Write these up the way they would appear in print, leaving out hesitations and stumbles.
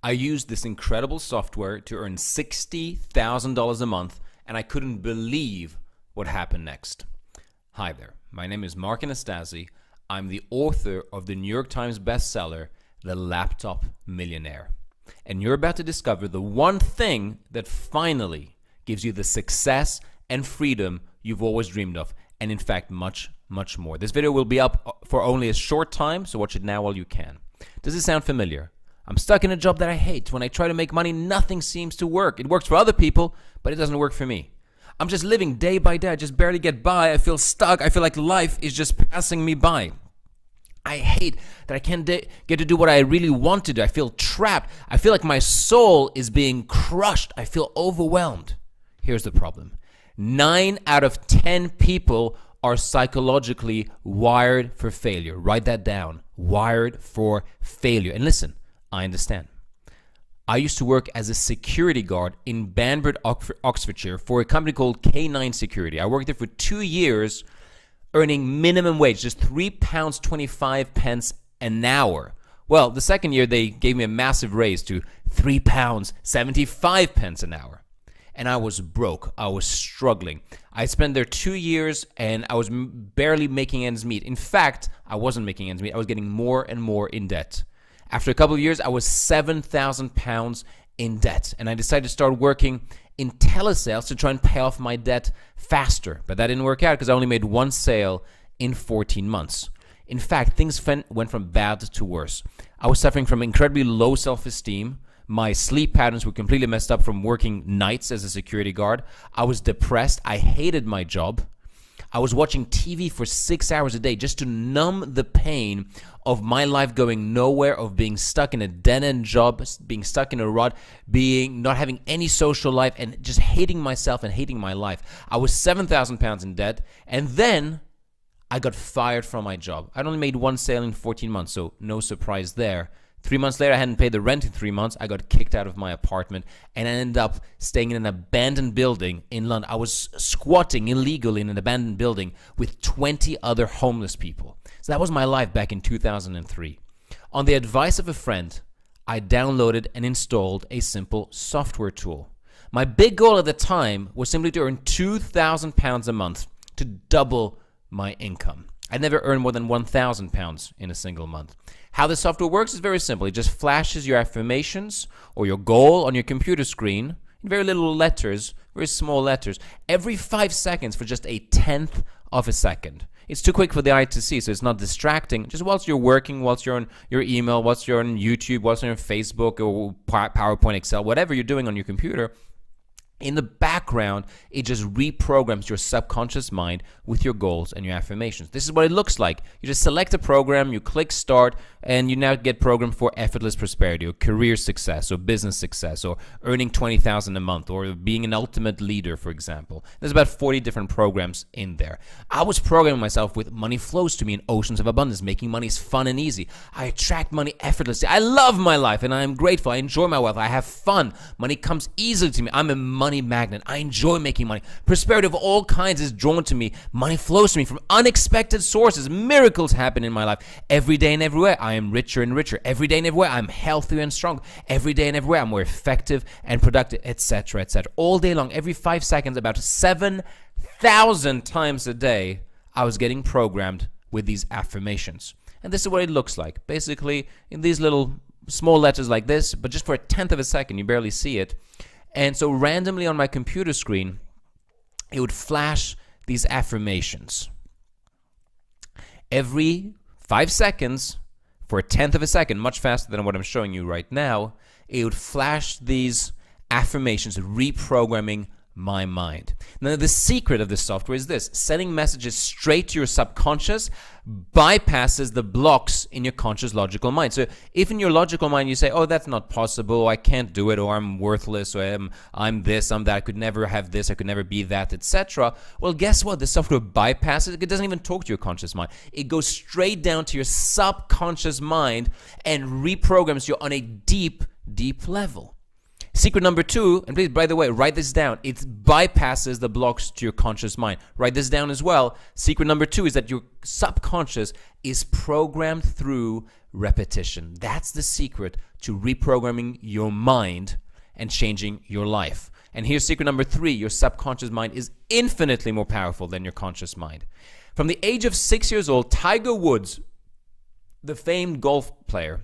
I used this incredible software to earn $60,000 a month, and I couldn't believe what happened next. Hi there, my name is Mark Anastasi. I'm the author of the New York Times bestseller, The Laptop Millionaire. And you're about to discover the one thing that finally gives you the success and freedom you've always dreamed of, and in fact, much, much more. This video will be up for only a short time, so watch it now while you can. Does it sound familiar? I'm stuck in a job that I hate. When I try to make money, nothing seems to work. It works for other people, but it doesn't work for me. I'm just living day by day. I just barely get by. I feel stuck. I feel like life is just passing me by. I hate that I can't get to do what I really want to do. I feel trapped. I feel like my soul is being crushed. I feel overwhelmed. Here's the problem. 9 out of 10 people are psychologically wired for failure. Write that down. Wired for failure. And listen, I understand. I used to work as a security guard in Banbury, Oxfordshire for a company called K9 Security. I worked there for 2 years, earning minimum wage, just £3.25 an hour. Well, the second year they gave me a massive raise to £3.75 an hour. And I was broke. I was struggling. I spent there 2 years and I was barely making ends meet. In fact, I wasn't making ends meet. I was getting more and more in debt. After a couple of years, I was £7,000 in debt, and I decided to start working in telesales to try and pay off my debt faster. But that didn't work out because I only made one sale in 14 months. In fact, things went from bad to worse. I was suffering from incredibly low self-esteem. My sleep patterns were completely messed up from working nights as a security guard. I was depressed. I hated my job. I was watching TV for 6 hours a day just to numb the pain of my life going nowhere, of being stuck in a dead-end job, being stuck in a rut, not having any social life, and just hating myself and hating my life. I was £7,000 in debt, and then I got fired from my job. I'd only made one sale in 14 months, so no surprise there. 3 months later, I hadn't paid the rent in 3 months. I got kicked out of my apartment, and I ended up staying in an abandoned building in London. I was squatting illegally in an abandoned building with 20 other homeless people. So that was my life back in 2003. On the advice of a friend, I downloaded and installed a simple software tool. My big goal at the time was simply to earn £2,000 a month to double my income. I never earned more than £1,000 in a single month. How the software works is very simple. It just flashes your affirmations or your goal on your computer screen in very little letters, very small letters, every 5 seconds for just a tenth of a second. It's too quick for the eye to see, so it's not distracting. Just whilst you're working, whilst you're on your email, whilst you're on YouTube, whilst you're on Facebook or PowerPoint, Excel, whatever you're doing on your computer, in the background, it just reprograms your subconscious mind with your goals and your affirmations. This is what it looks like. You just select a program, you click start, and you now get programmed for effortless prosperity or career success or business success or earning $20,000 a month or being an ultimate leader, for example. There's about 40 different programs in there. I was programming myself with money flows to me in oceans of abundance. Making money is fun and easy. I attract money effortlessly. I love my life and I am grateful. I enjoy my wealth. I have fun. Money comes easily to me. I'm a money magnet. I enjoy making money. Prosperity of all kinds is drawn to me. Money flows to me from unexpected sources. Miracles happen in my life every day and everywhere. I am richer and richer. Every day and everywhere, I'm healthier and strong. Every day and everywhere, I'm more effective and productive, etc., etc. All day long, every 5 seconds, about 7,000 times a day, I was getting programmed with these affirmations. And this is what it looks like. Basically, in these little small letters like this, but just for a tenth of a second, you barely see it. And so randomly on my computer screen, it would flash these affirmations. Every 5 seconds, for a tenth of a second, much faster than what I'm showing you right now, it would flash these affirmations, reprogramming my mind. Now, the secret of this software is this: sending messages straight to your subconscious bypasses the blocks in your conscious logical mind. So if in your logical mind you say, oh, that's not possible, or I can't do it, or I'm worthless, or I'm this, I'm that, I could never have this, I could never be that, etc. Well, guess what? The software bypasses it. It doesn't even talk to your conscious mind. It goes straight down to your subconscious mind and reprograms you on a deep, deep level. Secret number 2, and please, by the way, write this down. It bypasses the blocks to your conscious mind. Write this down as well. Secret number 2 is that your subconscious is programmed through repetition. That's the secret to reprogramming your mind and changing your life. And here's secret number 3. Your subconscious mind is infinitely more powerful than your conscious mind. From the age of 6 years old, Tiger Woods, the famed golf player,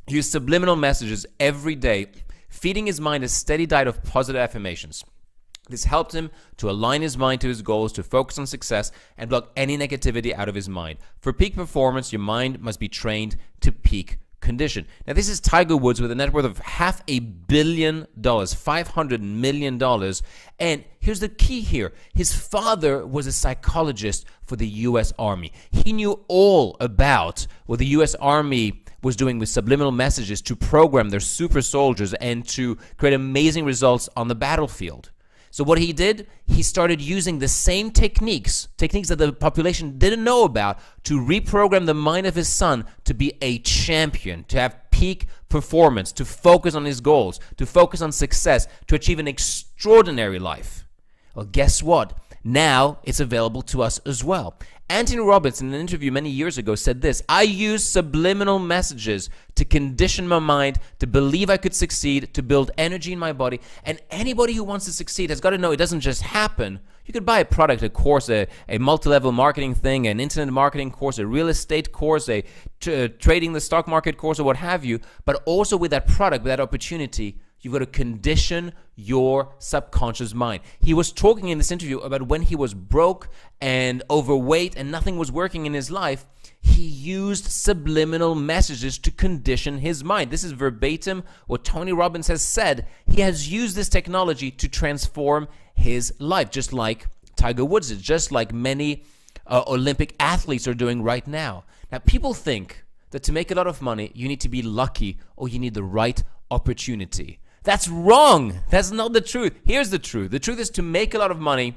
used subliminal messages every day, feeding his mind a steady diet of positive affirmations. This helped him to align his mind to his goals, to focus on success, and block any negativity out of his mind. For peak performance, your mind must be trained to peak condition. Now, this is Tiger Woods with a net worth of $500 million, $500 million. And here's the key here. His father was a psychologist for the U.S. Army. He knew all about what the U.S. Army was doing with subliminal messages to program their super soldiers and to create amazing results on the battlefield. So what he did, he started using the same techniques that the population didn't know about, to reprogram the mind of his son to be a champion, to have peak performance, to focus on his goals, to focus on success, to achieve an extraordinary life. Well, guess what? Now it's available to us as well. Anthony Robbins, in an interview many years ago, said this: I use subliminal messages to condition my mind to believe I could succeed, to build energy in my body. And anybody who wants to succeed has got to know it doesn't just happen. You could buy a product, a course, a multi-level marketing thing, an internet marketing course, a real estate course, a trading the stock market course, or what have you. But also with that product, with that opportunity, you've got to condition your subconscious mind. He was talking in this interview about when he was broke and overweight and nothing was working in his life. He used subliminal messages to condition his mind. This is verbatim what Tony Robbins has said. He has used this technology to transform his life, just like Tiger Woods did, just like many Olympic athletes are doing right now. Now, people think that to make a lot of money, you need to be lucky or you need the right opportunity. That's wrong. That's not the truth. Here's the truth. The truth is, to make a lot of money,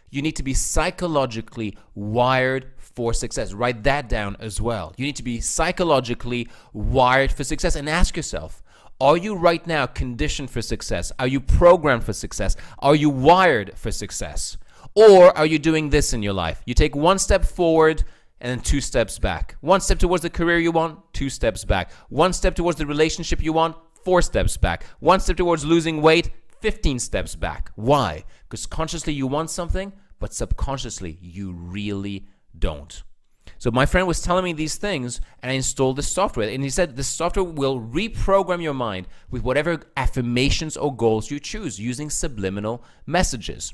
you need to be psychologically wired for success. Write that down as well. You need to be psychologically wired for success, and ask yourself, are you right now conditioned for success? Are you programmed for success? Are you wired for success? Or are you doing this in your life? You take one step forward and then 2 steps back. 1 step towards the career you want, 2 steps back. 1 step towards the relationship you want, 4 steps back. 1 step towards losing weight, 15 steps back. Why? Because consciously you want something, but subconsciously you really don't. So my friend was telling me these things, and I installed this software. And he said the software will reprogram your mind with whatever affirmations or goals you choose using subliminal messages.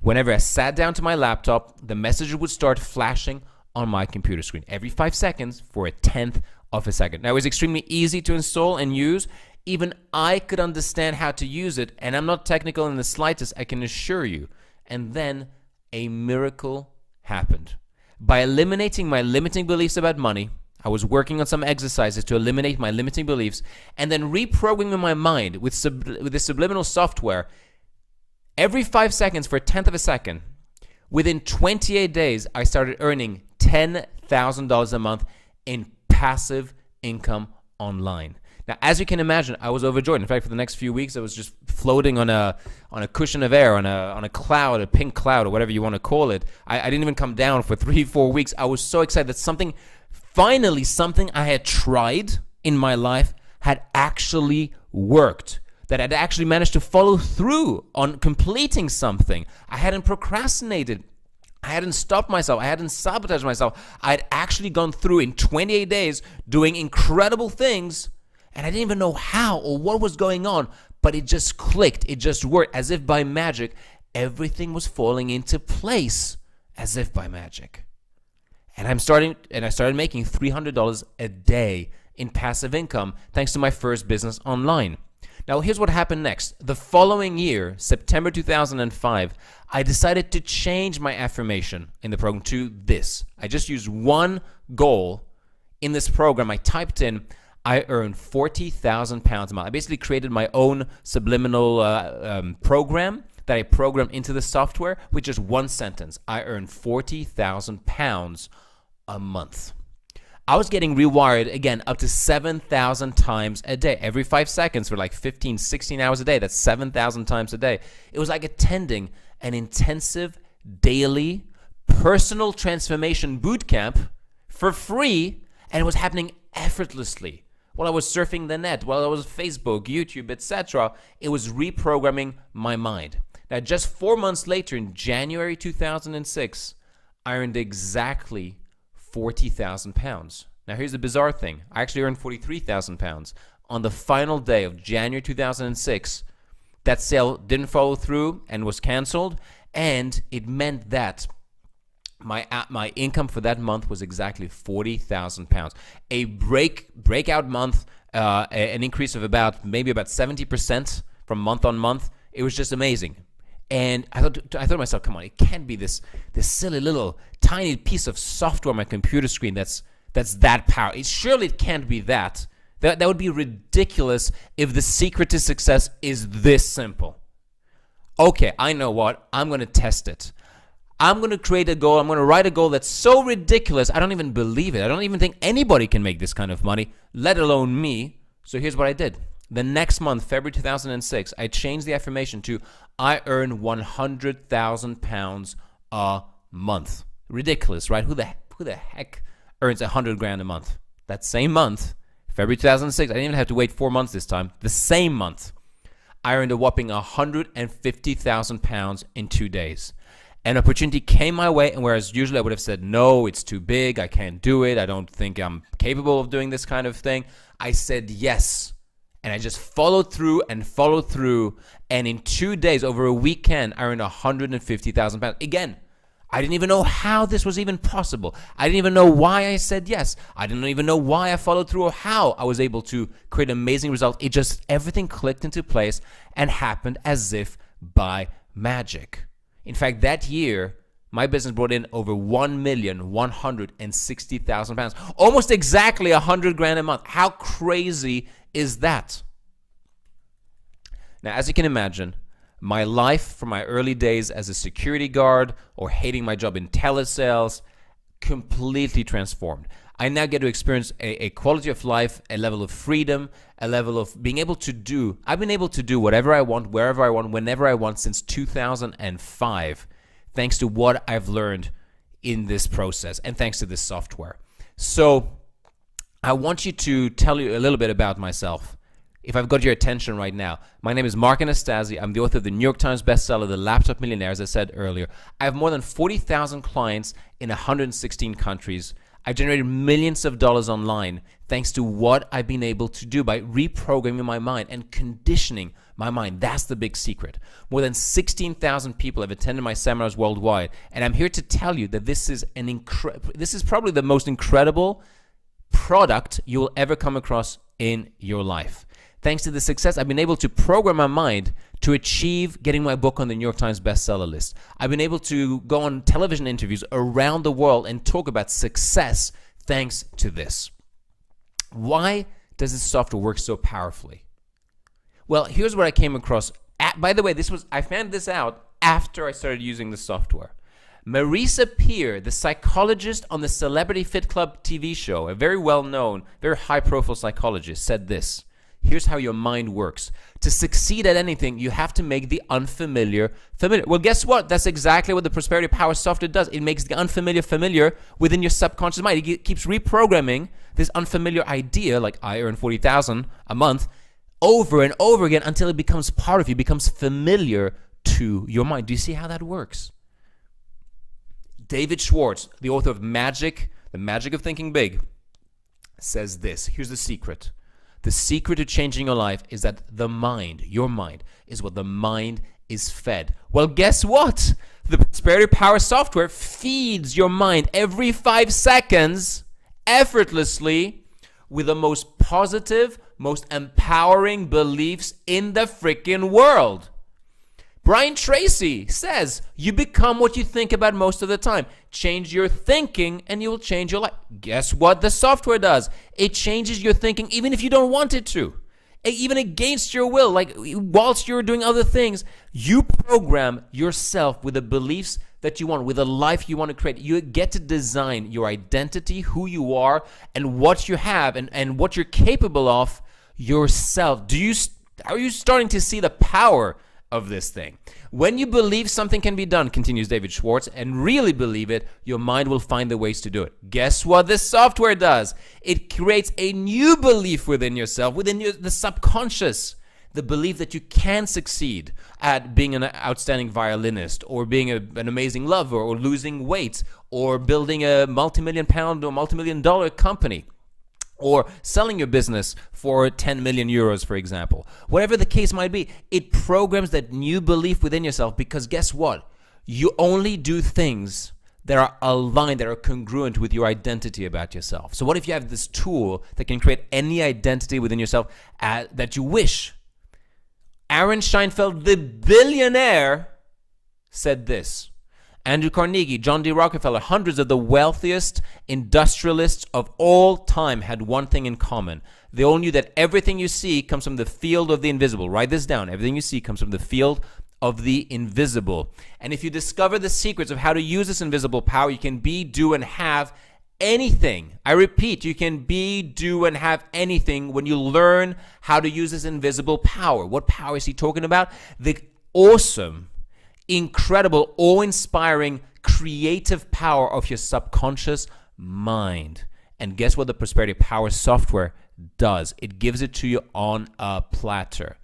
Whenever I sat down to my laptop, the message would start flashing on my computer screen every 5 seconds for a tenth of a second. Now, it was extremely easy to install and use. Even I could understand how to use it, and I'm not technical in the slightest, I can assure you. And then a miracle happened. By eliminating my limiting beliefs about money, I was working on some exercises to eliminate my limiting beliefs, and then reprogramming my mind with this subliminal software every 5 seconds for a tenth of a second. Within 28 days, I started earning $10,000 a month in passive income online. Now, as you can imagine, I was overjoyed. In fact, for the next few weeks, I was just floating on a cushion of air, on a cloud, a pink cloud, or whatever you want to call it. I didn't even come down for 3-4 weeks. I was so excited that something I had tried in my life had actually worked, that I'd actually managed to follow through on completing something. I hadn't procrastinated. I hadn't stopped myself. I hadn't sabotaged myself. I had actually gone through in 28 days doing incredible things, and I didn't even know how or what was going on, but it just clicked. It just worked. As if by magic, everything was falling into place, as if by magic. And I started making $300 a day in passive income thanks to my first business online. Now, here's what happened next. The following year, September 2005, I decided to change my affirmation in the program to this. I just used one goal in this program. I typed in, I earn 40,000 pounds a month. I basically created my own subliminal program that I programmed into the software with just one sentence. I earn 40,000 pounds a month. I was getting rewired, again, up to 7,000 times a day. Every 5 seconds for like 15, 16 hours a day. That's 7,000 times a day. It was like attending an intensive daily personal transformation boot camp for free, and it was happening effortlessly. While I was surfing the net, while I was Facebook, YouTube, etc., it was reprogramming my mind. Now, just 4 months later, in January 2006, I earned exactly £40,000. Now, here's the bizarre thing. I actually earned £43,000. On the final day of January 2006, that sale didn't follow through and was canceled, and it meant that my income for that month was exactly £40,000. A breakout month, an increase of maybe about 70% from month on month. It was just amazing. And I thought to myself, come on, it can't be this silly little tiny piece of software on my computer screen that's that powerful. Surely it can't be that. That would be ridiculous if the secret to success is this simple. Okay, I know what. I'm going to test it. I'm going to create a goal. I'm going to write a goal that's so ridiculous, I don't even believe it. I don't even think anybody can make this kind of money, let alone me. So here's what I did. The next month, February 2006, I changed the affirmation to, I earn £100,000 a month. Ridiculous, right? Who the heck earns $100,000 a month? That same month, February 2006, I didn't even have to wait 4 months this time. The same month, I earned a whopping £150,000 in 2 days. An opportunity came my way, and whereas usually I would have said, no, it's too big, I can't do it, I don't think I'm capable of doing this kind of thing, I said yes. And I just followed through, and in 2 days, over a weekend, I earned £150,000. Again, I didn't even know how this was even possible. I didn't even know why I said yes. I didn't even know why I followed through or how I was able to create amazing results. It just, everything clicked into place and happened as if by magic. In fact, that year, my business brought in over £1,160,000, almost exactly $100,000 a month. How crazy is that? Now, as you can imagine, my life from my early days as a security guard or hating my job in telesales completely transformed. I now get to experience a quality of life, a level of freedom, a level of being able to do. I've been able to do whatever I want, wherever I want, whenever I want since 2005, thanks to what I've learned in this process and thanks to this software. So I want you to tell you a little bit about myself. If I've got your attention right now, my name is Mark Anastasi. I'm the author of the New York Times bestseller, The Laptop Millionaire, as I said earlier. I have more than 40,000 clients in 116 countries. I've generated millions of dollars online thanks to what I've been able to do by reprogramming my mind and conditioning my mind. That's the big secret. More than 16,000 people have attended my seminars worldwide, and I'm here to tell you that this is probably the most incredible product you will ever come across in your life. Thanks to the success, I've been able to program my mind to achieve getting my book on the New York Times bestseller list. I've been able to go on television interviews around the world and talk about success thanks to this. Why does this software work so powerfully? Well, here's what I came across. By the way, I found this out after I started using the software. Marisa Peer, the psychologist on the Celebrity Fit Club TV show, a very well-known, very high-profile psychologist, said this. Here's how your mind works. To succeed at anything, you have to make the unfamiliar familiar. Well, guess what? That's exactly what the Prosperity Power software does. It makes the unfamiliar familiar within your subconscious mind. It keeps reprogramming this unfamiliar idea, like I earn $40,000 a month, over and over again until it becomes part of you, becomes familiar to your mind. Do you see how that works? David Schwartz, the author of Magic, The Magic of Thinking Big, says this. Here's the secret. The secret to changing your life is that the mind, your mind, is what the mind is fed. Well, guess what? The Prosperity Power software feeds your mind every 5 seconds, effortlessly, with the most positive, most empowering beliefs in the freaking world. Brian Tracy says, you become what you think about most of the time. Change your thinking and you will change your life. Guess what the software does? It changes your thinking even if you don't want it to. Even against your will, like whilst you're doing other things, you program yourself with the beliefs that you want, with the life you want to create. You get to design your identity, who you are, and what you have, and what you're capable of yourself. Are you starting to see the power of this thing. When you believe something can be done, continues David Schwartz, and really believe it, your mind will find the ways to do it. Guess what this software does? It creates a new belief within yourself, the subconscious. The belief that you can succeed at being an outstanding violinist, or being an amazing lover, or losing weight, or building a multi-million pound or multi-million dollar company, or selling your business for 10 million euros, for example. Whatever the case might be, it programs that new belief within yourself, because guess what? You only do things that are aligned, that are congruent with your identity about yourself. So what if you have this tool that can create any identity within yourself that you wish? Aaron Scheinfeld, the billionaire, said this. Andrew Carnegie, John D. Rockefeller, hundreds of the wealthiest industrialists of all time had one thing in common. They all knew that everything you see comes from the field of the invisible. Write this down. Everything you see comes from the field of the invisible. And if you discover the secrets of how to use this invisible power, you can be, do, and have anything. I repeat, you can be, do, and have anything when you learn how to use this invisible power. What power is he talking about? The awesome, incredible, awe-inspiring, creative power of your subconscious mind. And guess what the Prosperity Power software does? It gives it to you on a platter.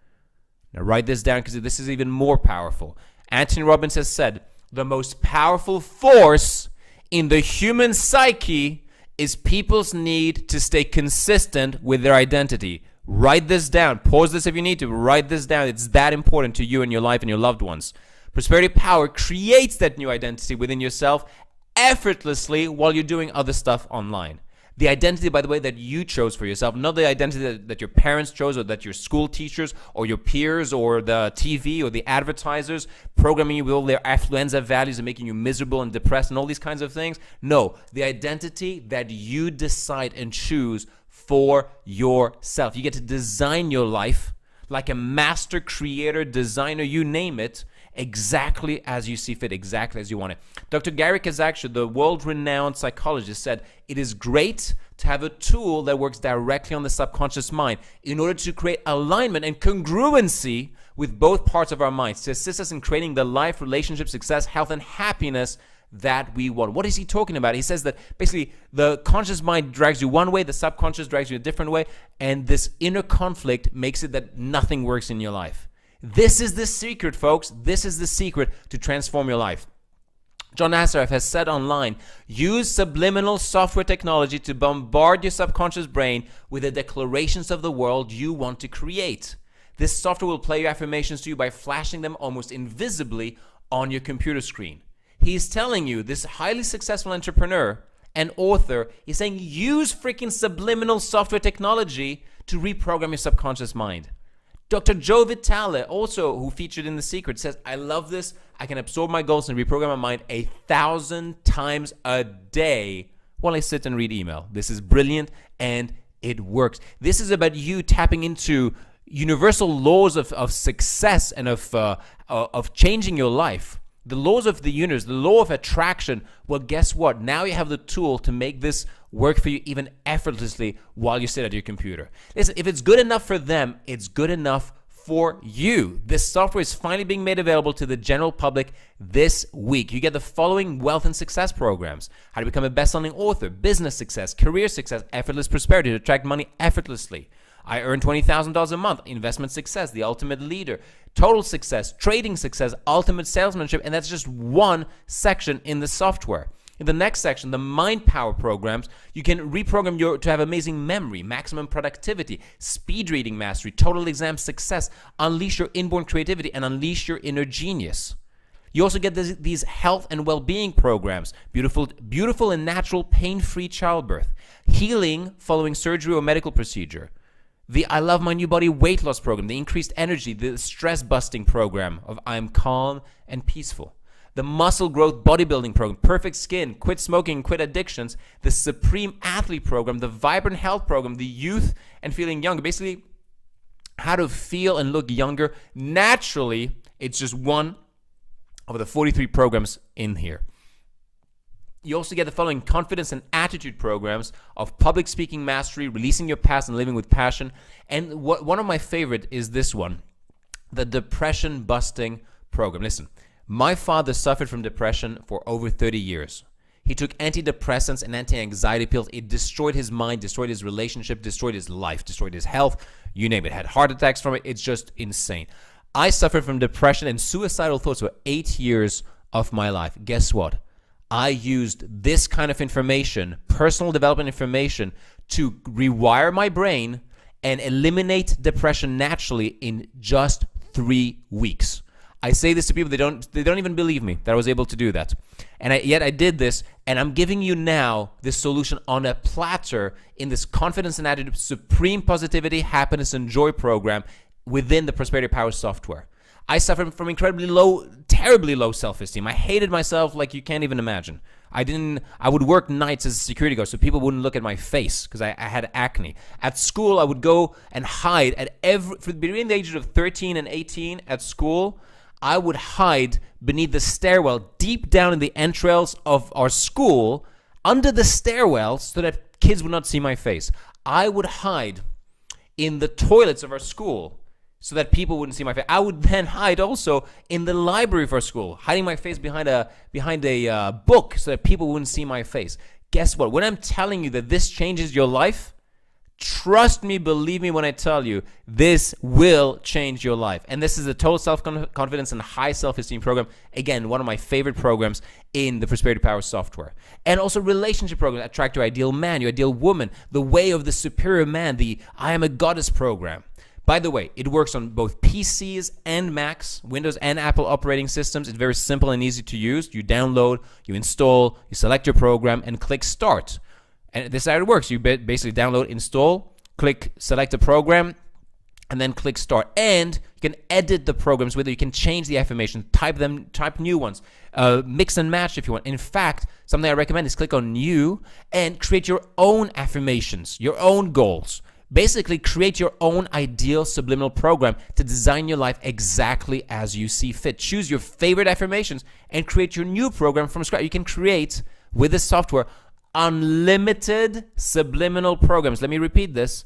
Now write this down, because this is even more powerful. Anthony Robbins has said, the most powerful force in the human psyche is people's need to stay consistent with their identity. Write this down. Pause this if you need to. Write this down. It's that important to you and your life and your loved ones. Prosperity Power creates that new identity within yourself effortlessly while you're doing other stuff online. The identity, by the way, that you chose for yourself, not the identity that your parents chose, or that your school teachers or your peers or the TV or the advertisers programming you with all their affluenza values and making you miserable and depressed and all these kinds of things. No, the identity that you decide and choose for yourself. You get to design your life like a master creator, designer, you name it, exactly as you see fit, exactly as you want it. Dr. Gary Kazakshir, the world-renowned psychologist, said, it is great to have a tool that works directly on the subconscious mind in order to create alignment and congruency with both parts of our minds, to assist us in creating the life, relationship, success, health, and happiness that we want. What is he talking about? He says that basically the conscious mind drags you one way, the subconscious drags you a different way, and this inner conflict makes it that nothing works in your life. This is the secret, folks. This is the secret to transform your life. John Assaraf has said online, use subliminal software technology to bombard your subconscious brain with the declarations of the world you want to create. This software will play your affirmations to you by flashing them almost invisibly on your computer screen. He's telling you, this highly successful entrepreneur and author, he's saying use freaking subliminal software technology to reprogram your subconscious mind. Dr. Joe Vitale, also who featured in The Secret, says, I love this. I can absorb my goals and reprogram my mind 1,000 times a day while I sit and read email. This is brilliant and it works. This is about you tapping into universal laws of success and of changing your life. The laws of the universe, the law of attraction. Well, guess what? Now you have the tool to make this work for you even effortlessly while you sit at your computer. Listen, if it's good enough for them, it's good enough for you. This software is finally being made available to the general public this week. You get the following wealth and success programs: how to become a best-selling author, business success, career success, effortless prosperity to attract money effortlessly. I earn $20,000 a month, investment success, the ultimate leader, total success, trading success, ultimate salesmanship, and that's just one section in the software. In the next section, the mind power programs, you can reprogram to have amazing memory, maximum productivity, speed reading mastery, total exam success, unleash your inborn creativity, and unleash your inner genius. You also get these health and well-being programs, beautiful and natural pain-free childbirth, healing following surgery or medical procedure, the I Love My New Body weight loss program, the increased energy, the stress busting program of I'm calm and peaceful, the muscle growth bodybuilding program, perfect skin, quit smoking, quit addictions, the supreme athlete program, the vibrant health program, the youth and feeling younger, basically how to feel and look younger naturally. It's just one of the 43 programs in here. You also get the following confidence and attitude programs of public speaking mastery, releasing your past and living with passion. And one of my favorite is this one. the depression busting program. Listen, my father suffered from depression for over 30 years. He took antidepressants and anti-anxiety pills. It destroyed his mind, destroyed his relationship, destroyed his life, destroyed his health. You name it. Had heart attacks from it. It's just insane. I suffered from depression and suicidal thoughts for 8 years of my life. Guess what? I used this kind of information, personal development information, to rewire my brain and eliminate depression naturally in just 3 weeks. I say this to people, they don't even believe me that I was able to do that. And yet I did this, and I'm giving you now this solution on a platter in this Confidence and Attitude Supreme Positivity, Happiness, and Joy program within the Prosperity Power software. I suffered from terribly low self-esteem. I hated myself like you can't even imagine. I would work nights as a security guard so people wouldn't look at my face because I had acne. At school, I would go and hide between the ages of 13 and 18 at school. I would hide beneath the stairwell, deep down in the entrails of our school, under the stairwell, so that kids would not see my face. I would hide in the toilets of our school so that people wouldn't see my face. I would then hide also in the library of our school, hiding my face behind a book so that people wouldn't see my face. Guess what? When I'm telling you that this changes your life, trust me, believe me when I tell you, this will change your life. And this is a total self-confidence and high self-esteem program. Again, one of my favorite programs in the Prosperity Power software. And also relationship programs, Attract Your Ideal Man, Your Ideal Woman, The Way of the Superior Man, the I Am a Goddess program. By the way, it works on both PCs and Macs, Windows and Apple operating systems. It's very simple and easy to use. You download, you install, you select your program, and click Start. And this is how it works. You basically download, install, click select a program, and then click start. And you can edit the programs with it. You can change the affirmations, type new ones, mix and match if you want. In fact, something I recommend is click on new and create your own affirmations, your own goals. Basically, create your own ideal subliminal program to design your life exactly as you see fit. Choose your favorite affirmations and create your new program from scratch. You can create, with this software, unlimited subliminal programs. Let me repeat this.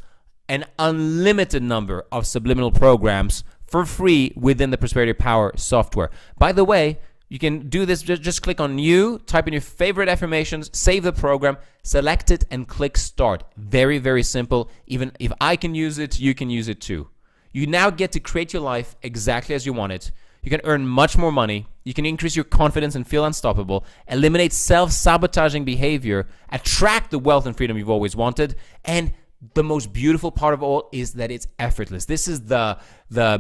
An unlimited number of subliminal programs for free within the Prosperity Power software. By the way, you can do this, just click on new, type in your favorite affirmations, save the program, select it, and click start. Very, very simple. Even if I can use it, you can use it too. You now get to create your life exactly as you want it. You can earn much more money. You can increase your confidence and feel unstoppable, eliminate self-sabotaging behavior, attract the wealth and freedom you've always wanted, and the most beautiful part of all is that it's effortless. This is the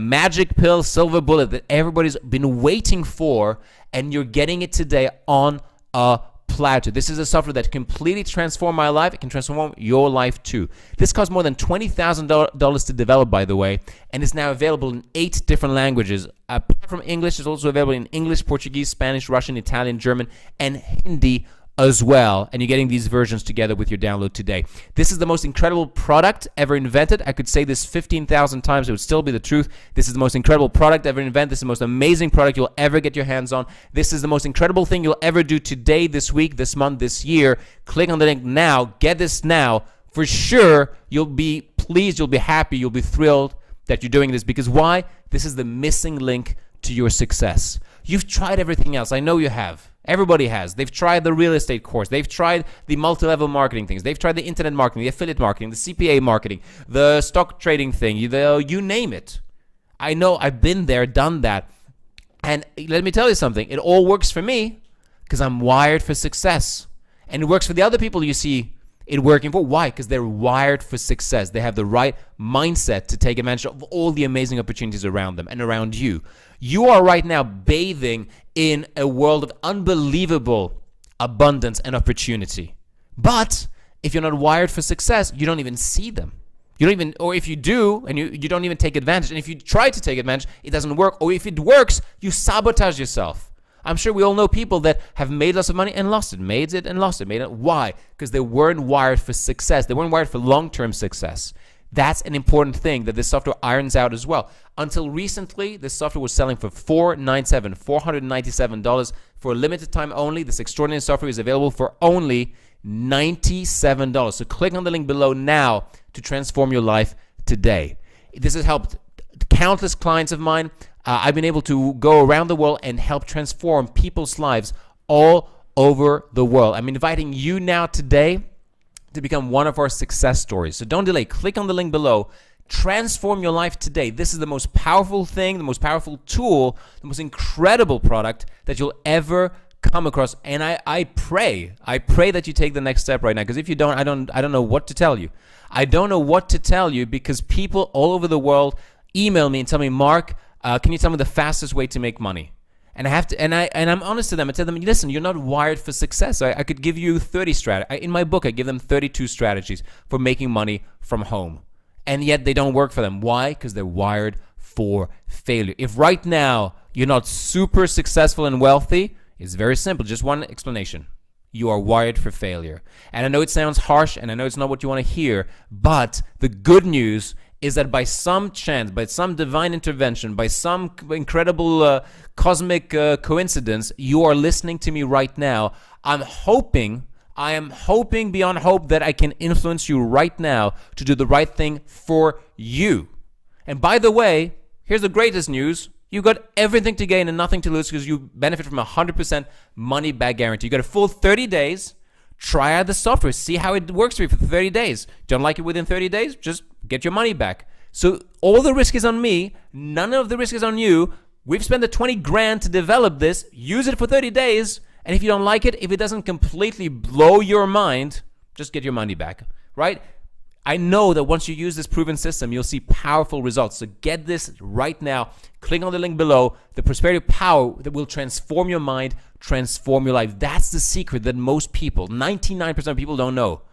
magic pill, silver bullet that everybody's been waiting for, and you're getting it today on a platter. This is a software that completely transformed my life. It can transform your life too. This cost more than $20,000 to develop, by the way, and is now available in 8 different languages. Apart from English, it's also available in English, Portuguese, Spanish, Russian, Italian, German, and Hindi as well, and you're getting these versions together with your download today. This is the most incredible product ever invented. I could say this 15,000 times, it would still be the truth. This is the most incredible product ever invented. This is the most amazing product you'll ever get your hands on. This is the most incredible thing you'll ever do today, this week, this month, this year. Click on the link now. Get this now. For sure, you'll be pleased, you'll be happy, you'll be thrilled that you're doing this. Because why? This is the missing link to your success. You've tried everything else. I know you have. Everybody has. They've tried the real estate course. They've tried the multi-level marketing things. They've tried the internet marketing, the affiliate marketing, the CPA marketing, the stock trading thing, you name it. I know. I've been there, done that. And let me tell you something. It all works for me because I'm wired for success. And it works for the other people you see it working for. Why? Because they're wired for success. They have the right mindset to take advantage of all the amazing opportunities around them and around you. You are right now bathing in a world of unbelievable abundance and opportunity. But if you're not wired for success, you don't even see them. You don't even, or if you do, and you don't even take advantage. And if you try to take advantage, it doesn't work. Or if it works, you sabotage yourself. I'm sure we all know people that have made lots of money and lost it, made it and lost it, made it. Why? Because they weren't wired for success. They weren't wired for long-term success. That's an important thing that this software irons out as well. Until recently, this software was selling for $497 for a limited time only. This extraordinary software is available for only $97. So click on the link below now to transform your life today. This has helped countless clients of mine. I've been able to go around the world and help transform people's lives all over the world. I'm inviting you now today to become one of our success stories. So don't delay. Click on the link below. Transform your life today. This is the most powerful thing, the most powerful tool, the most incredible product that you'll ever come across. And I pray that you take the next step right now. Because if you don't, I don't know what to tell you. I don't know what to tell you because people all over the world email me and tell me, Mark, can you tell me the fastest way to make money? And I have to, and I'm honest to them. I tell them, listen, you're not wired for success. I could give you 30 strategies. In my book, I give them 32 strategies for making money from home. And yet they don't work for them. Why? Because they're wired for failure. If right now you're not super successful and wealthy, it's very simple. Just one explanation. You are wired for failure. And I know it sounds harsh, and I know it's not what you want to hear, but the good news is that by some chance, by some divine intervention, by some incredible cosmic coincidence, you are listening to me right now. I am hoping beyond hope that I can influence you right now to do the right thing for you. And by the way, here's the greatest news. You got everything to gain and nothing to lose because you benefit from 100% money back guarantee. You got a full 30 days. Try out the software. See how it works for you for 30 days. Don't like it within 30 days? Just get your money back. So all the risk is on me. None of the risk is on you. We've spent the 20 grand to develop this. Use it for 30 days. And if you don't like it, if it doesn't completely blow your mind, just get your money back, right? I know that once you use this proven system, you'll see powerful results. So get this right now. Click on the link below. The prosperity power that will transform your mind, transform your life. That's the secret that most people, 99% of people don't know.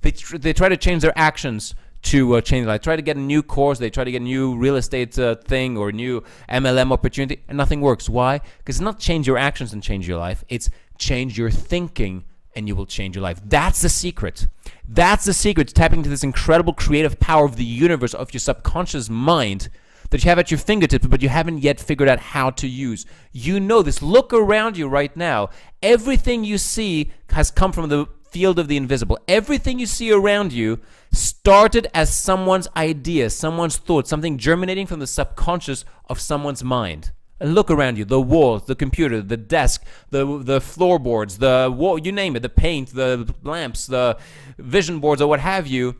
They try to change their actions to change their life. Try to get a new course. They try to get a new real estate thing or a new MLM opportunity, and nothing works. Why? Because it's not change your actions and change your life. It's change your thinking and you will change your life. That's the secret. That's the secret to tapping into this incredible creative power of the universe, of your subconscious mind that you have at your fingertips, but you haven't yet figured out how to use. You know this. Look around you right now. Everything you see has come from the field of the invisible. Everything you see around you started as someone's idea, someone's thought, something germinating from the subconscious of someone's mind. And look around you, the walls, the computer, the desk, the floorboards, the wall, you name it, the paint, the lamps, the vision boards, or what have you.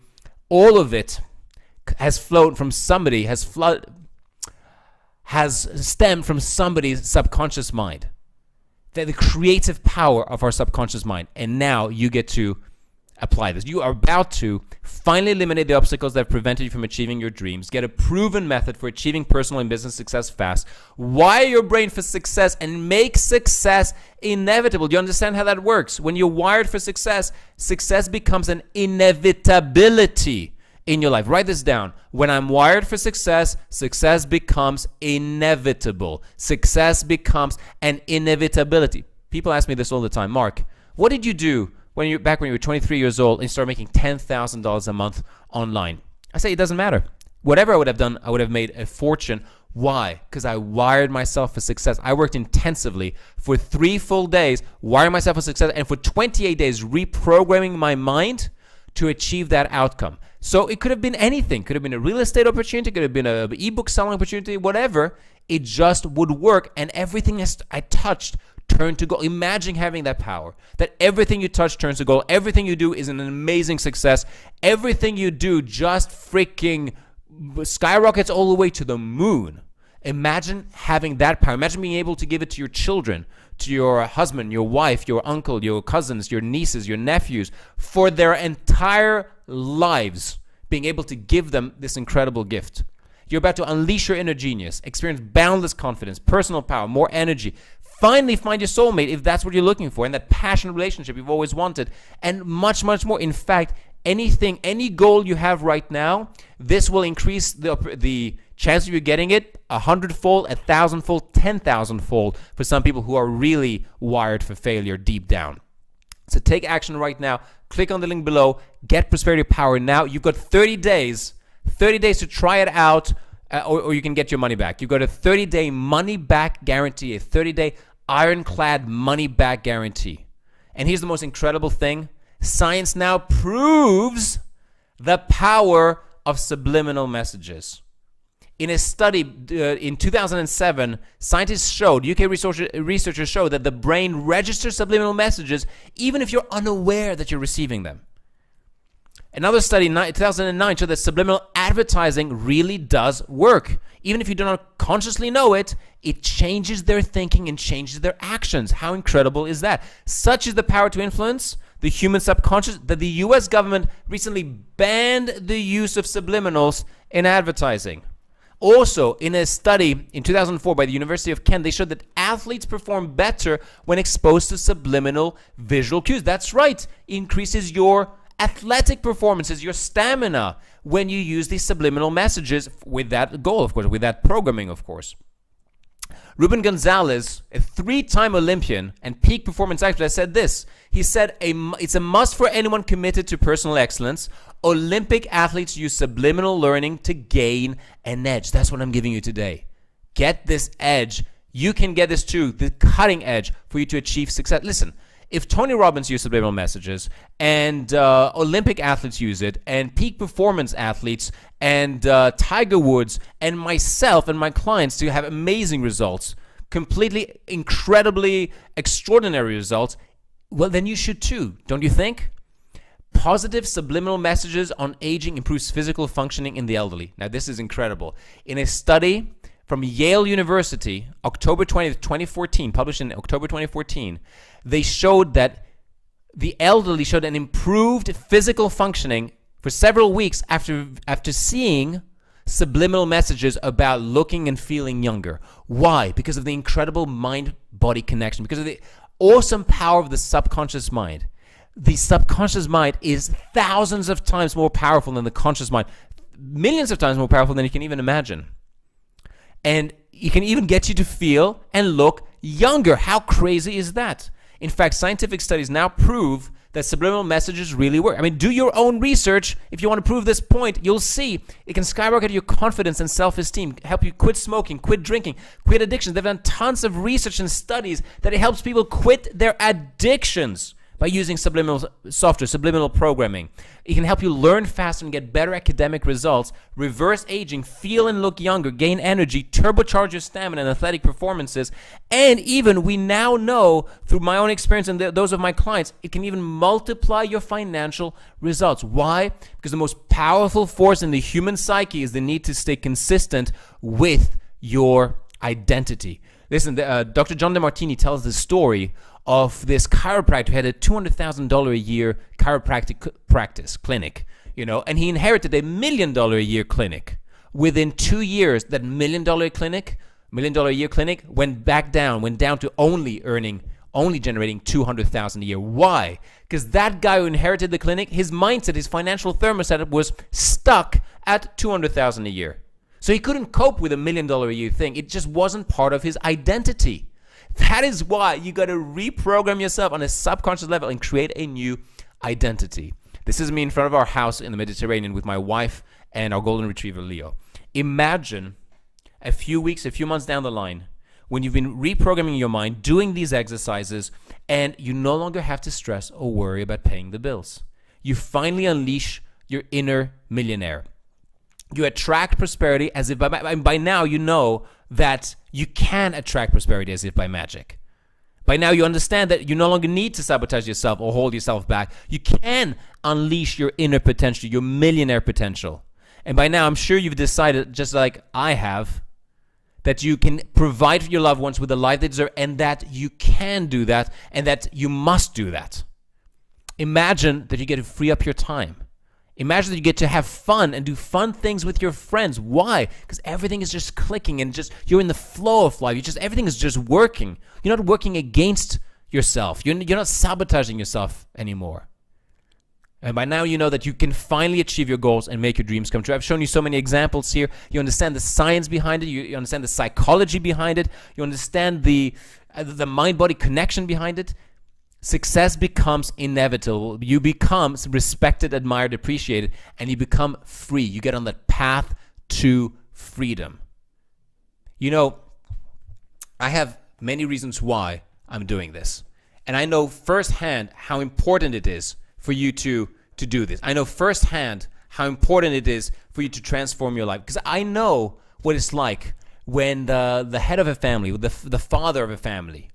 All of it has flowed from somebody, has stemmed from somebody's subconscious mind. The creative power of our subconscious mind. And now you get to apply this. You are about to finally eliminate the obstacles that have prevented you from achieving your dreams. Get a proven method for achieving personal and business success fast. Wire your brain for success and make success inevitable. Do you understand how that works? When you're wired for success, success becomes an inevitability in your life. Write this down. When I'm wired for success, success becomes inevitable. Success becomes an inevitability. People ask me this all the time. Mark, what did you do when you were 23 years old and you started making $10,000 a month online? I say it doesn't matter. Whatever I would have done, I would have made a fortune. Why? Because I wired myself for success. I worked intensively for 3 full days, wiring myself for success, and for 28 days reprogramming my mind to achieve that outcome. So it could have been anything. Could have been a real estate opportunity, could have been an ebook selling opportunity, whatever. It just would work, and everything I touched turned to gold. Imagine having that power, that everything you touch turns to gold. Everything you do is an amazing success. Everything you do just freaking skyrockets all the way to the moon. Imagine having that power. Imagine being able to give it to your children, to your husband, your wife, your uncle, your cousins, your nieces, your nephews, for their entire lives, being able to give them this incredible gift. You're about to unleash your inner genius, experience boundless confidence, personal power, more energy. Finally find your soulmate if that's what you're looking for, and that passionate relationship you've always wanted, and much, much more. In fact, any goal you have right now, this will increase the chance of you getting it 100-fold, 1,000-fold, 10,000-fold for some people who are really wired for failure deep down. So take action right now. Click on the link below. Get prosperity power now. You've got 30 days to try it out, or you can get your money back. You've got a 30-day money back guarantee, a 30-day ironclad money back guarantee. And here's the most incredible thing. Science now proves the power of subliminal messages. In a study in 2007, scientists showed, UK researchers showed that the brain registers subliminal messages even if you're unaware that you're receiving them. Another study in 2009 showed that subliminal advertising really does work. Even if you do not consciously know it, it changes their thinking and changes their actions. How incredible is that? Such is the power to influence the human subconscious that the US government recently banned the use of subliminals in advertising. Also, in a study in 2004 by the University of Kent, they showed that athletes perform better when exposed to subliminal visual cues. That's right. It increases your athletic performances, your stamina, when you use these subliminal messages with that goal, of course, with that programming, of course. Ruben Gonzalez, a 3-time Olympian and peak performance athlete, said this. He said, it's a must for anyone committed to personal excellence. Olympic athletes use subliminal learning to gain an edge. That's what I'm giving you today. Get this edge. You can get this too, the cutting edge for you to achieve success. Listen, if Tony Robbins used subliminal messages and Olympic athletes use it and peak performance athletes and Tiger Woods and myself and my clients to have amazing results, completely, incredibly extraordinary results, well, then you should too, don't you think? Positive subliminal messages on aging improves physical functioning in the elderly. Now, this is incredible. In a study from Yale University, October 20th, 2014, published in October 2014, they showed that the elderly showed an improved physical functioning for several weeks after seeing subliminal messages about looking and feeling younger. Why? Because of the incredible mind-body connection, because of the awesome power of the subconscious mind. The subconscious mind is thousands of times more powerful than the conscious mind, millions of times more powerful than you can even imagine. And it can even get you to feel and look younger. How crazy is that? In fact, scientific studies now prove that subliminal messages really work. I mean, do your own research. If you want to prove this point, you'll see it can skyrocket your confidence and self-esteem, help you quit smoking, quit drinking, quit addictions. They've done tons of research and studies that it helps people quit their addictions by using subliminal software, subliminal programming. It can help you learn faster and get better academic results, reverse aging, feel and look younger, gain energy, turbocharge your stamina and athletic performances, and even we now know through my own experience and those of my clients, it can even multiply your financial results. Why? Because the most powerful force in the human psyche is the need to stay consistent with your identity. Listen, Dr. John DeMartini tells the story of this chiropractor who had a $200,000 a year chiropractic practice clinic, and he inherited $1 million a year clinic. Within 2 years, that $1 million a year clinic went down to only generating $200,000 a year. Why? Because that guy who inherited the clinic, his mindset, his financial thermostat was stuck at $200,000 a year. So he couldn't cope with $1 million a year thing. It just wasn't part of his identity. That is why you got to reprogram yourself on a subconscious level and create a new identity. This is me in front of our house in the Mediterranean with my wife and our golden retriever, Leo. Imagine a few months down the line when you've been reprogramming your mind, doing these exercises, and you no longer have to stress or worry about paying the bills. You finally unleash your inner millionaire. You attract prosperity as if by now you know that you can attract prosperity as if by magic. By now you understand that you no longer need to sabotage yourself or hold yourself back. You can unleash your inner potential, your millionaire potential. And by now I'm sure you've decided, just like I have, that you can provide for your loved ones with the life they deserve, and that you can do that, and that you must do that. Imagine that you get to free up your time. Imagine that you get to have fun and do fun things with your friends. Why? Because everything is just clicking and you're in the flow of life. Everything is just working. You're not working against yourself. You're not sabotaging yourself anymore. And by now you know that you can finally achieve your goals and make your dreams come true. I've shown you so many examples here. You understand the science behind it. You understand the psychology behind it. You understand the mind-body connection behind it. Success becomes inevitable. You become respected, admired, appreciated, and you become free. You get on that path to freedom. I have many reasons why I'm doing this. And I know firsthand how important it is for you to do this. I know firsthand how important it is for you to transform your life. Because I know what it's like when the head of a family, the father of a family,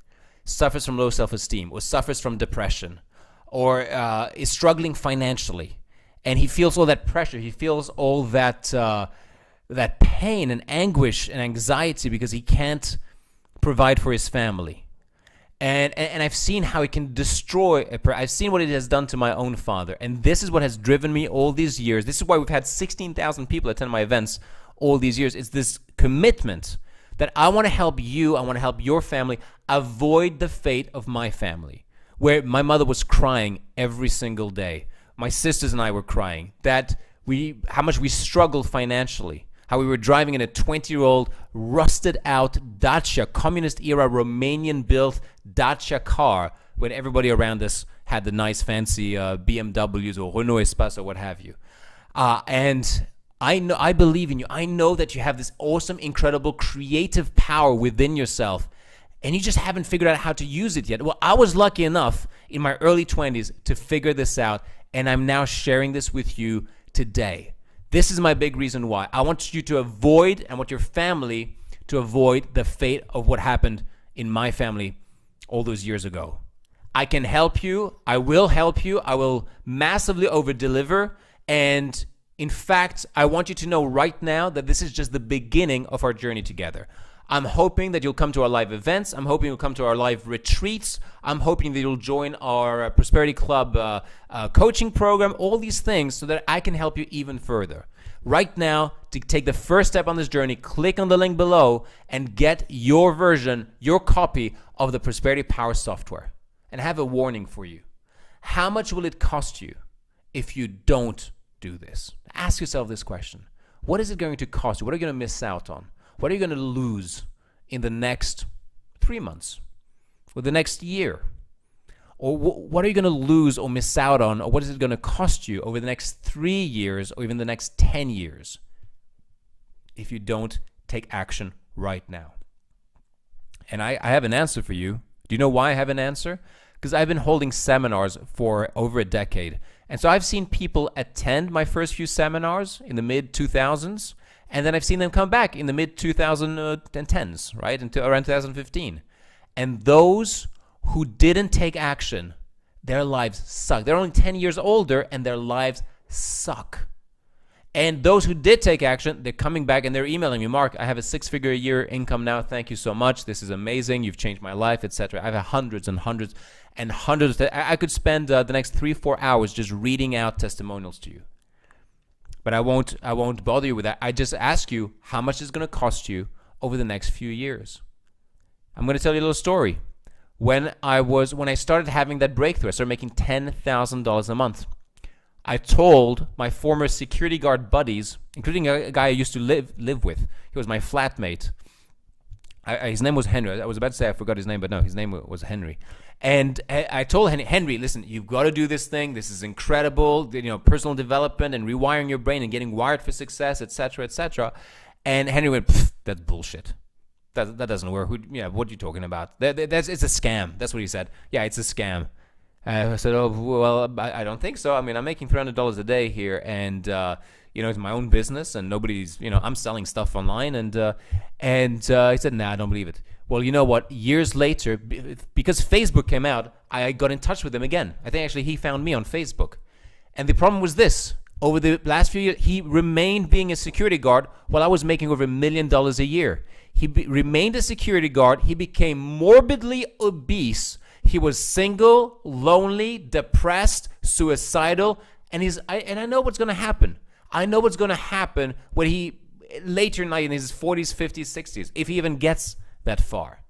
suffers from low self-esteem or suffers from depression or is struggling financially, and he feels all that pressure, he feels all that that pain and anguish and anxiety because he can't provide for his family. And I've seen how it can destroy I've seen what it has done to my own father. And this is what has driven me all these years. This is why we've had 16,000 people attend my events all these years. It's this commitment that I want to help you, I want to help your family avoid the fate of my family, where my mother was crying every single day. My sisters and I were crying how much we struggled financially, how we were driving in a 20-year-old rusted out Dacia, communist era Romanian-built Dacia car, when everybody around us had the nice fancy BMWs or Renault Espace or what have you. And I believe in you. I know that you have this awesome, incredible, creative power within yourself, and you just haven't figured out how to use it yet. Well, I was lucky enough in my early 20s to figure this out, and I'm now sharing this with you today. This is my big reason why. I want you to avoid, and want your family to avoid, the fate of what happened in my family all those years ago. I can help you. I will help you. I will massively over-deliver. And in fact, I want you to know right now that this is just the beginning of our journey together. I'm hoping that you'll come to our live events. I'm hoping you'll come to our live retreats. I'm hoping that you'll join our Prosperity Club coaching program, all these things so that I can help you even further. Right now, to take the first step on this journey, click on the link below and get your version, your copy of the Prosperity Power software. And I have a warning for you. How much will it cost you if you don't do this? Ask yourself this question. What is it going to cost you? What are you going to miss out on? What are you going to lose in the next 3 months or the next year? Or what are you going to lose or miss out on, or what is it going to cost you over the next 3 years or even the next 10 years if you don't take action right now? And I have an answer for you. Do you know why I have an answer? Because I've been holding seminars for over a decade. And so I've seen people attend my first few seminars in the mid-2000s, and then I've seen them come back in the mid-2010s, right, until around 2015. And those who didn't take action, their lives suck. They're only 10 years older, and their lives suck. And those who did take action, they're coming back and they're emailing me, Mark, I have a 6-figure a year income now. Thank you so much. This is amazing. You've changed my life, etc. I have hundreds and hundreds and hundreds. I could spend the next 3-4 hours just reading out testimonials to you. But I won't bother you with that. I just ask you how much it's going to cost you over the next few years. I'm going to tell you a little story. When I started having that breakthrough, I started making $10,000 a month. I told my former security guard buddies, including a guy I used to live with. He was my flatmate. His name was Henry. I was about to say I forgot his name, but no, his name was Henry. And I told Henry, listen, you've got to do this thing. This is incredible. Personal development and rewiring your brain and getting wired for success, etc., etc. And Henry went, that's bullshit. That doesn't work. What are you talking about? It's a scam. That's what he said. Yeah, it's a scam. I said, oh, well, I don't think so. I mean, I'm making $300 a day here, and it's my own business, and nobody's, I'm selling stuff online, and he said, nah, I don't believe it. Well, you know what? Years later, because Facebook came out, I got in touch with him again. I think actually he found me on Facebook, and the problem was this: over the last few years, he remained being a security guard while I was making over $1 million a year. He remained a security guard. He became morbidly obese. He was single, lonely, depressed, suicidal, and I know what's going to happen. I know what's going to happen when he later in life, in his 40s, 50s, 60s, if he even gets that far.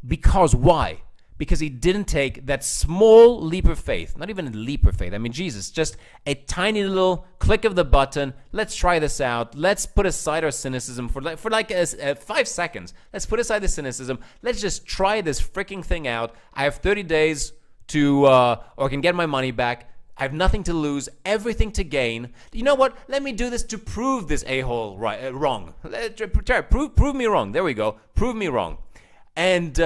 Because why? Because he didn't take that small leap of faith. Not even a leap of faith. I mean, Jesus, just a tiny little click of the button. Let's try this out. Let's put aside our cynicism for 5 seconds. Let's put aside the cynicism. Let's just try this freaking thing out. I have 30 days to, or I can get my money back. I have nothing to lose, everything to gain. You know what? Let me do this to prove this a-hole wrong. Prove me wrong. There we go. Prove me wrong. And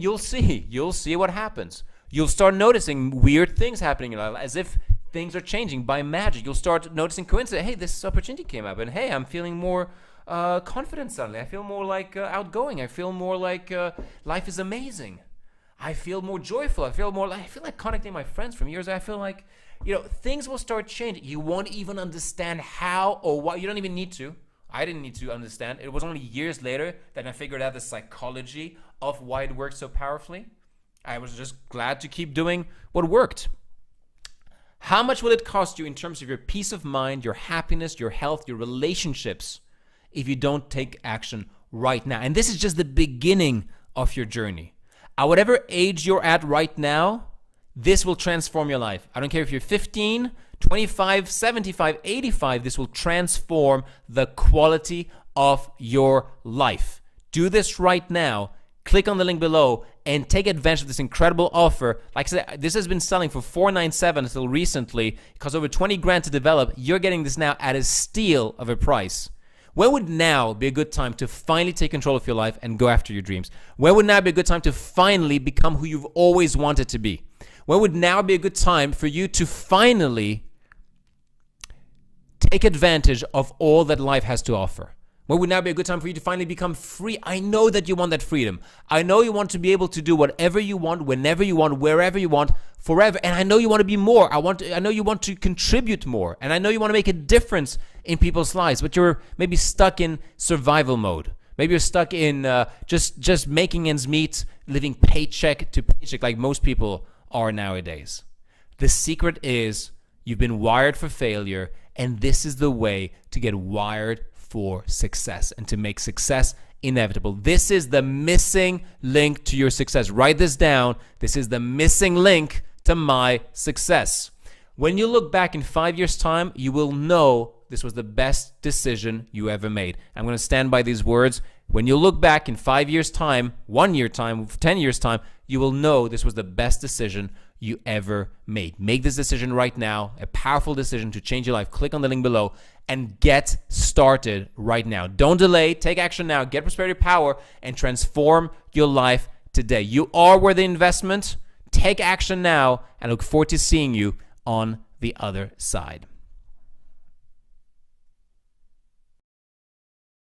you'll see what happens. You'll start noticing weird things happening in your life, as if things are changing by magic. You'll start noticing coincidence. Hey, this opportunity came up, and hey, I'm feeling more confident suddenly. I feel more like outgoing. I feel more like life is amazing. I feel more joyful. I feel like connecting my friends from years. I feel like, things will start changing. You won't even understand how or why. You don't even need to. I didn't need to understand. It was only years later that I figured out the psychology of why it worked so powerfully. I was just glad to keep doing what worked. How much will it cost you in terms of your peace of mind, your happiness, your health, your relationships if you don't take action right now? And this is just the beginning of your journey. At whatever age you're at right now, this will transform your life. I don't care if you're 15, 25, 75, 85, this will transform the quality of your life. Do this right now. Click on the link below and take advantage of this incredible offer. Like I said, this has been selling for $497 until recently. It costs over 20 grand to develop. You're getting this now at a steal of a price. When would now be a good time to finally take control of your life and go after your dreams? When would now be a good time to finally become who you've always wanted to be? When would now be a good time for you to finally take advantage of all that life has to offer? When would now be a good time for you to finally become free? I know that you want that freedom. I know you want to be able to do whatever you want, whenever you want, wherever you want, forever. And I know you want to be more. I know you want to contribute more. And I know you want to make a difference in people's lives. But you're maybe stuck in survival mode. Maybe you're stuck in just making ends meet, living paycheck to paycheck like most people are nowadays. The secret is you've been wired for failure, and this is the way to get wired for success and to make success inevitable. This is the missing link to your success. Write this down. This is the missing link to my success. When you look back in 5 years' time, you will know this was the best decision you ever made. I'm going to stand by these words. When you look back in 5 years' time, 1 year time, 10 years' time, you will know this was the best decision you ever made. Make this decision right now, a powerful decision to change your life. Click on the link below and get started right now. Don't delay. Take action now. Get prosperity power and transform your life today. You are worth the investment. Take action now, and I look forward to seeing you on the other side.